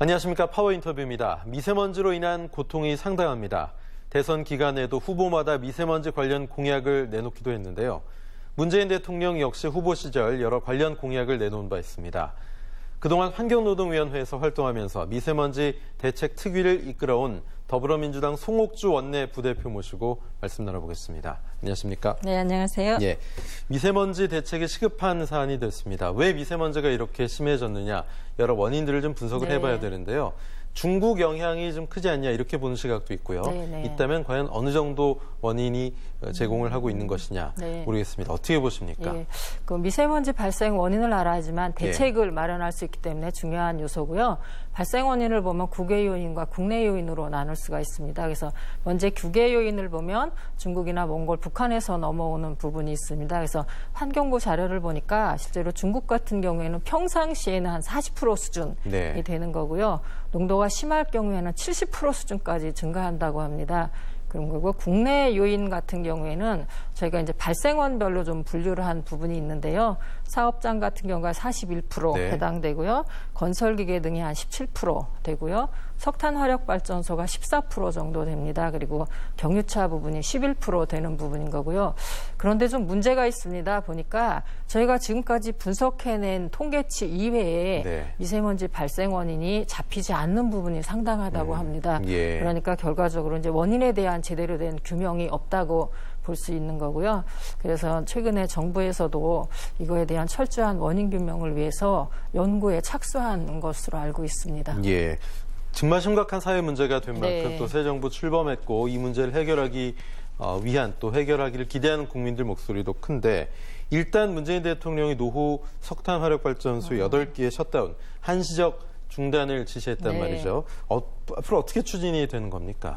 안녕하십니까. 파워 인터뷰입니다. 미세먼지로 인한 고통이 상당합니다. 대선 기간에도 후보마다 미세먼지 관련 공약을 내놓기도 했는데요. 문재인 대통령 역시 후보 시절 여러 관련 공약을 내놓은 바 있습니다. 그동안 환경노동위원회에서 활동하면서 미세먼지 대책 특위를 이끌어온 더불어민주당 송옥주 원내 부대표 모시고 말씀 나눠보겠습니다. 안녕하십니까? 네, 안녕하세요. 예, 미세먼지 대책이 시급한 사안이 됐습니다. 왜 미세먼지가 이렇게 심해졌느냐, 여러 원인들을 좀 분석을 해봐야 되는데요. 중국 영향이 좀 크지 않냐 이렇게 보는 시각도 있고요. 있다면 과연 어느 정도 원인이 제공을 하고 있는 것이냐 모르겠습니다. 어떻게 보십니까? 예, 그 미세먼지 발생 원인을 알아야지만 대책을 마련할 수 있기 때문에 중요한 요소고요. 발생 원인을 보면 국외 요인과 국내 요인으로 나눌 수가 있습니다. 그래서 먼저 국외 요인을 보면 중국이나 몽골, 북한에서 넘어오는 부분이 있습니다. 그래서 환경부 자료를 보니까 실제로 중국 같은 경우에는 평상시에는 한 40% 수준이 되는 거고요. 농도가 심할 경우에는 70% 수준까지 증가한다고 합니다. 그런 거고, 국내 요인 같은 경우에는 저희가 이제 발생원별로 좀 분류를 한 부분이 있는데요. 사업장 같은 경우가 41% 해당되고요. 건설기계 등이 한 17% 되고요. 석탄 화력 발전소가 14% 정도 됩니다. 그리고 경유차 부분이 11% 되는 부분인 거고요. 그런데 좀 문제가 있습니다. 보니까 저희가 지금까지 분석해낸 통계치 이외에 미세먼지 발생 원인이 잡히지 않는 부분이 상당하다고 합니다. 그러니까 결과적으로 이제 원인에 대한 제대로 된 규명이 없다고 볼 수 있는 거고요. 그래서 최근에 정부에서도 이거에 대한 철저한 원인 규명을 위해서 연구에 착수한 것으로 알고 있습니다. 예. 정말 심각한 사회 문제가 된 만큼 또 새 정부 출범했고 이 문제를 해결하기 위한 또 해결하기를 기대하는 국민들 목소리도 큰데, 일단 문재인 대통령이 노후 석탄 화력 발전소 8개의 셧다운, 한시적 중단을 지시했단 말이죠. 앞으로 어떻게 추진이 되는 겁니까?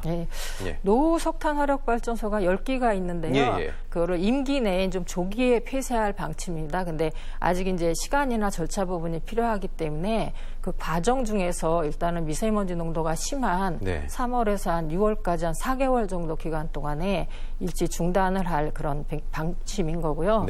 노후 석탄 화력 발전소가 10기가 있는데요. 그거를 임기 내에 좀 조기에 폐쇄할 방침입니다. 근데 아직 이제 시간이나 절차 부분이 필요하기 때문에 그 과정 중에서 일단은 미세먼지 농도가 심한 3월에서 한 6월까지 한 4개월 정도 기간 동안에 일시 중단을 할 그런 방침인 거고요.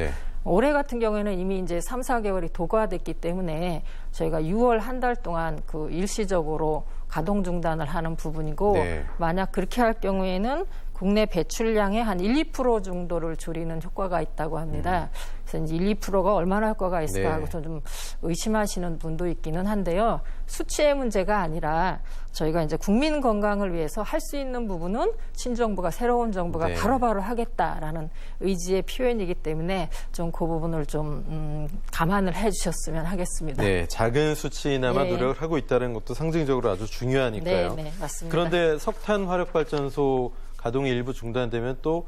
올해 같은 경우에는 이미 이제 3, 4개월이 도과됐기 때문에 저희가 6월 한 달 동안 그 일시적으로 가동 중단을 하는 부분이고, 만약 그렇게 할 경우에는 국내 배출량의 한 1, 2% 정도를 줄이는 효과가 있다고 합니다. 그래서 이제 1, 2%가 얼마나 효과가 있을까 하고 좀 의심하시는 분도 있기는 한데요. 수치의 문제가 아니라 저희가 이제 국민 건강을 위해서 할 수 있는 부분은 신정부가, 새로운 정부가 바로바로 하겠다라는 의지의 표현이기 때문에 좀 그 부분을 좀 감안을 해주셨으면 하겠습니다. 작은 수치나마 노력을 하고 있다는 것도 상징적으로 아주 중요하니까요. 맞습니다. 그런데 석탄 화력 발전소 가동이 일부 중단되면 또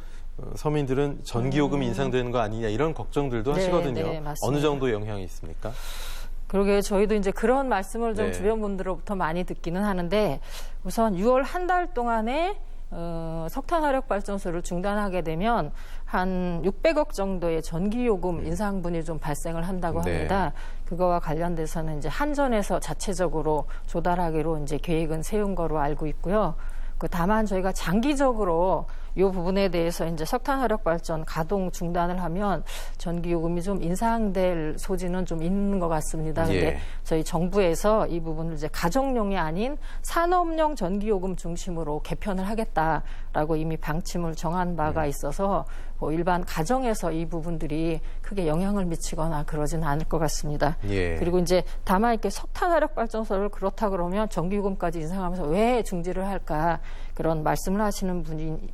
서민들은 전기요금이 인상되는 거 아니냐 이런 걱정들도 하시거든요. 어느 정도 영향이 있습니까? 그러게 저희도 이제 그런 말씀을 좀 주변 분들로부터 많이 듣기는 하는데, 우선 6월 한 달 동안에 석탄 화력 발전소를 중단하게 되면 한 600억 정도의 전기요금 인상분이 좀 발생을 한다고 합니다. 그거와 관련돼서는 이제 한전에서 자체적으로 조달하기로 이제 계획은 세운 거로 알고 있고요. 다만 저희가 장기적으로 이 부분에 대해서 이제 석탄 화력 발전 가동 중단을 하면 전기요금이 좀 인상될 소지는 좀 있는 것 같습니다. 근데 저희 정부에서 이 부분을 이제 가정용이 아닌 산업용 전기요금 중심으로 개편을 하겠다라고 이미 방침을 정한 바가 있어서 뭐 일반 가정에서 이 부분들이 크게 영향을 미치거나 그러지는 않을 것 같습니다. 그리고 이제 다만 이렇게 석탄 화력 발전소를 그렇다 그러면 전기요금까지 인상하면서 왜 중지를 할까, 그런 말씀을 하시는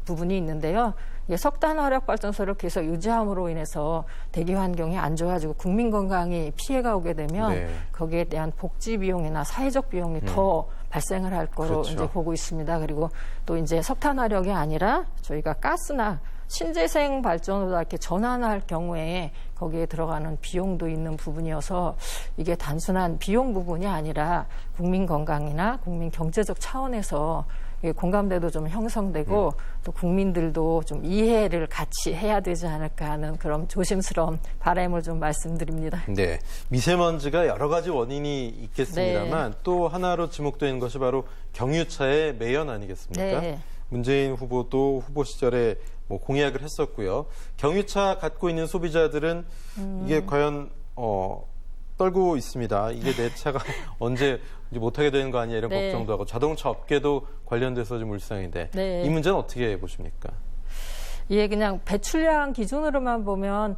부분이 있는데요. 석탄 화력 발전소를 계속 유지함으로 인해서 대기 환경이 안 좋아지고 국민 건강이 피해가 오게 되면 거기에 대한 복지 비용이나 사회적 비용이 더 발생을 할 거로 이제 보고 있습니다. 그리고 또 이제 석탄 화력이 아니라 저희가 가스나 신재생 발전으로 이렇게 전환할 경우에 거기에 들어가는 비용도 있는 부분이어서 이게 단순한 비용 부분이 아니라 국민 건강이나 국민 경제적 차원에서 공감대도 좀 형성되고 또 국민들도 좀 이해를 같이 해야 되지 않을까 하는 그런 조심스러운 바람을 좀 말씀드립니다. 미세먼지가 여러 가지 원인이 있겠습니다만 또 하나로 지목되는 것이 바로 경유차의 매연 아니겠습니까? 문재인 후보도 후보 시절에 공약을 했었고요. 경유차 갖고 있는 소비자들은 이게 과연 떨고 있습니다. 이게 내 차가 언제 이제 못하게 되는 거 아니야 이런 네. 걱정도 하고 자동차 업계도 관련돼서 좀 울상인데 네. 이 문제는 어떻게 보십니까? 예, 그냥 배출량 기준으로만 보면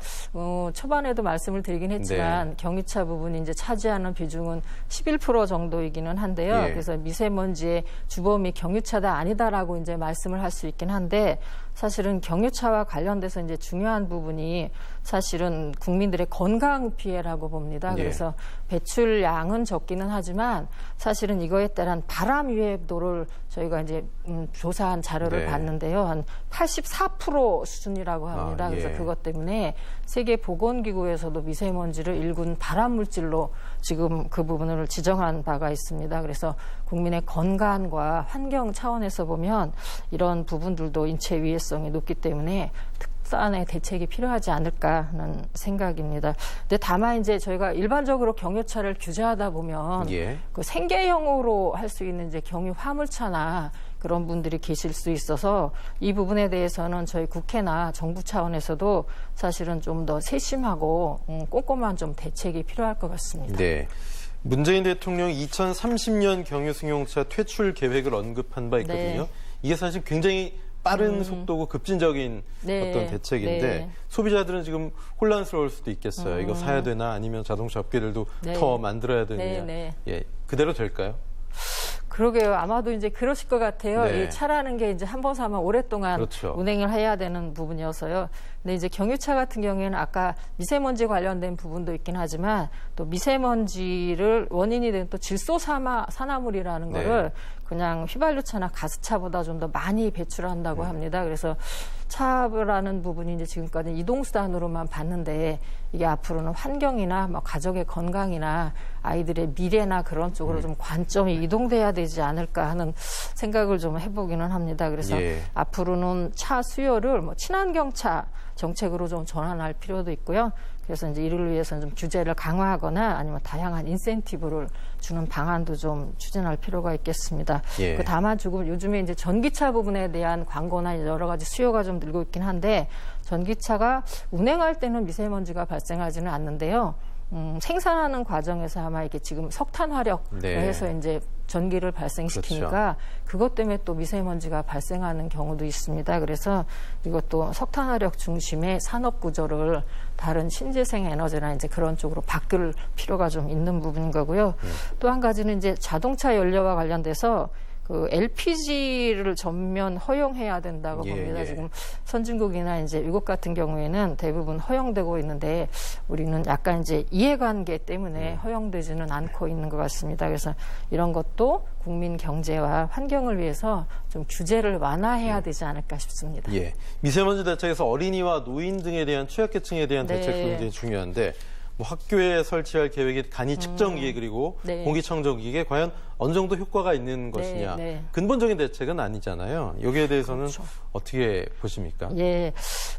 초반에도 말씀을 드리긴 했지만 네. 경유차 부분이 이제 차지하는 비중은 11% 정도이기는 한데요. 예. 그래서 미세먼지의 주범이 경유차다 아니다라고 이제 말씀을 할 수 있긴 한데 사실은 경유차와 관련돼서 이제 중요한 부분이 사실은 국민들의 건강 피해라고 봅니다. 예. 그래서 배출량은 적기는 하지만 사실은 이거에 따른 바람 유해도를 저희가 이제 조사한 자료를 네. 봤는데요. 한 84% 수준이라고 합니다. 아, 예. 그래서 그것 때문에 세계보건기구에서도 미세먼지를 1군 발암물질로 지금 그 부분을 지정한 바가 있습니다. 그래서 국민의 건강과 환경 차원에서 보면 이런 부분들도 인체 위해성이 높기 때문에 특단의 대책이 필요하지 않을까 하는 생각입니다. 근데 다만 이제 저희가 일반적으로 경유차를 규제하다 보면 예. 그 생계형으로 할 수 있는 이제 경유 화물차나 그런 분들이 계실 수 있어서 이 부분에 대해서는 저희 국회나 정부 차원에서도 사실은 좀 더 세심하고 꼼꼼한 좀 대책이 필요할 것 같습니다. 네. 문재인 대통령이 2030년 경유 승용차 퇴출 계획을 언급한 바 있거든요. 네. 이게 사실 굉장히 빠른 속도고 급진적인 네. 어떤 대책인데 네. 소비자들은 지금 혼란스러울 수도 있겠어요. 이거 사야 되나 아니면 자동차 업계들도 네. 더 만들어야 되느냐. 네, 네. 예, 그대로 될까요? 그러게요. 아마도 이제 그러실 것 같아요. 네. 이 차라는 게 이제 한 번 사면 오랫동안 그렇죠. 운행을 해야 되는 부분이어서요. 근데 이제 경유차 같은 경우에는 아까 미세먼지 관련된 부분도 있긴 하지만 또 미세먼지를 원인이 된 또 질소 산화물이라는 네. 거를 그냥 휘발유차나 가스차보다 좀 더 많이 배출한다고 합니다. 그래서 차라는 부분이 이제 지금까지 이동수단으로만 봤는데 이게 앞으로는 환경이나 뭐 가족의 건강이나 아이들의 미래나 그런 쪽으로 좀 관점이 이동돼야 되지 않을까 하는 생각을 좀 해보기는 합니다. 그래서 예. 앞으로는 차 수요를 뭐 친환경차 정책으로 좀 전환할 필요도 있고요. 그래서 이제 이를 위해서는 좀 규제를 강화하거나 아니면 다양한 인센티브를 주는 방안도 좀 추진할 필요가 있겠습니다. 예. 그 다만 조금 요즘에 이제 전기차 부분에 대한 광고나 여러 가지 수요가 좀 늘고 있긴 한데 전기차가 운행할 때는 미세먼지가 발생하지는 않는데요. 생산하는 과정에서 아마 이게 지금 석탄 화력을 네. 해서 이제 전기를 발생시키니까 그것 때문에 또 미세먼지가 발생하는 경우도 있습니다. 그래서 이것도 석탄 화력 중심의 산업 구조를 다른 신재생 에너지나 이제 그런 쪽으로 바꿀 필요가 좀 있는 부분인 거고요. 또 한 가지는 이제 자동차 연료와 관련돼서 그 LPG를 전면 허용해야 된다고 예, 봅니다. 예. 지금 선진국이나 이제 미국 같은 경우에는 대부분 허용되고 있는데 우리는 약간 이제 이해관계 때문에 허용되지는 않고 있는 것 같습니다. 그래서 이런 것도 국민 경제와 환경을 위해서 좀 규제를 완화해야 되지 않을까 싶습니다. 예. 미세먼지 대책에서 어린이와 노인 등에 대한 취약계층에 대한 네. 대책도 굉장히 중요한데 뭐 학교에 설치할 계획이 간이 측정기계 그리고 네. 공기청정기에 과연 어느 정도 효과가 있는 것이냐. 네. 근본적인 대책은 아니잖아요. 여기에 대해서는 그렇죠. 어떻게 보십니까? 예,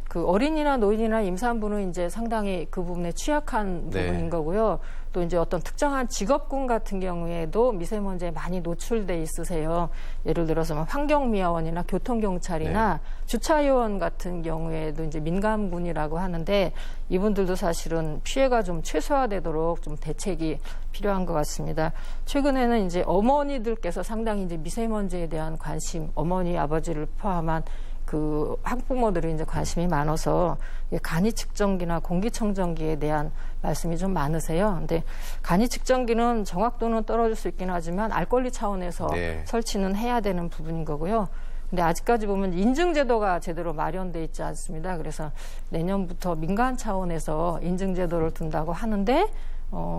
그 어린이나 노인이나 임산부는 이제 상당히 그 부분에 취약한 네. 부분인 거고요. 또 이제 어떤 특정한 직업군 같은 경우에도 미세먼지에 많이 노출돼 있으세요. 예를 들어서 뭐 환경미화원이나 교통경찰이나 주차요원 같은 경우에도 이제 민감군이라고 하는데 이분들도 사실은 피해가 좀 최소화되도록 좀 대책이 필요한 것 같습니다. 최근에는 이제 어머니들께서 상당히 이제 미세먼지에 대한 관심, 어머니, 아버지를 포함한 그 학부모들이 이제 관심이 많아서 간이 측정기나 공기청정기에 대한 말씀이 좀 많으세요. 근데 간이 측정기는 정확도는 떨어질 수 있긴 하지만 알 권리 차원에서 네. 설치는 해야 되는 부분인 거고요. 근데 아직까지 보면 인증제도가 제대로 마련돼 있지 않습니다. 그래서 내년부터 민간 차원에서 인증제도를 둔다고 하는데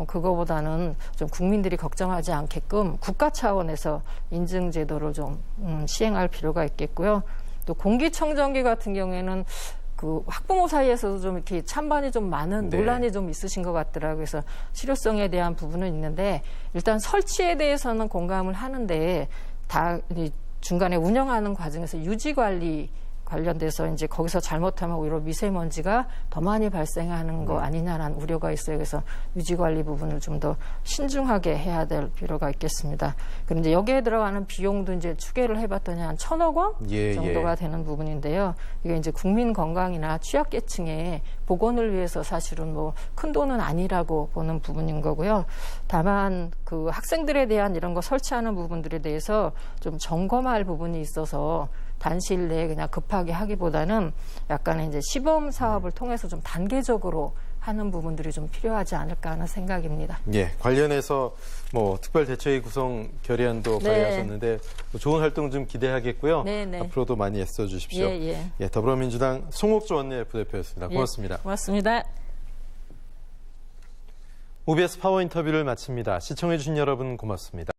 그거보다는 좀 국민들이 걱정하지 않게끔 국가 차원에서 인증제도를 좀 시행할 필요가 있겠고요. 또 공기청정기 같은 경우에는 그 학부모 사이에서도 좀 이렇게 찬반이 좀 많은 네. 논란이 좀 있으신 것 같더라고요. 그래서 실효성에 대한 부분은 있는데 일단 설치에 대해서는 공감을 하는데 다 중간에 운영하는 과정에서 유지 관리 관련돼서 이제 거기서 잘못하면 오히려 미세먼지가 더 많이 발생하는 거 아니냐라는 우려가 있어요. 그래서 유지 관리 부분을 좀 더 신중하게 해야 될 필요가 있겠습니다. 그런데 여기에 들어가는 비용도 이제 추계를 해봤더니 한 1,000억 원 정도가 되는 부분인데요. 이게 이제 국민 건강이나 취약계층의 보건을 위해서 사실은 뭐 큰 돈은 아니라고 보는 부분인 거고요. 다만 그 학생들에 대한 이런 거 설치하는 부분들에 대해서 좀 점검할 부분이 있어서 단시일 내에 그냥 급하게 하기보다는 약간의 이제 시범 사업을 통해서 좀 단계적으로 하는 부분들이 좀 필요하지 않을까 하는 생각입니다. 예, 관련해서 뭐 특별대책위 구성 결의안도 발의하셨는데 좋은 활동 좀 기대하겠고요. 앞으로도 많이 애써 주십시오. 예, 더불어민주당 송옥조 원내대표 대표였습니다. 고맙습니다. 고맙습니다. OBS 파워 인터뷰를 마칩니다. 시청해주신 여러분 고맙습니다.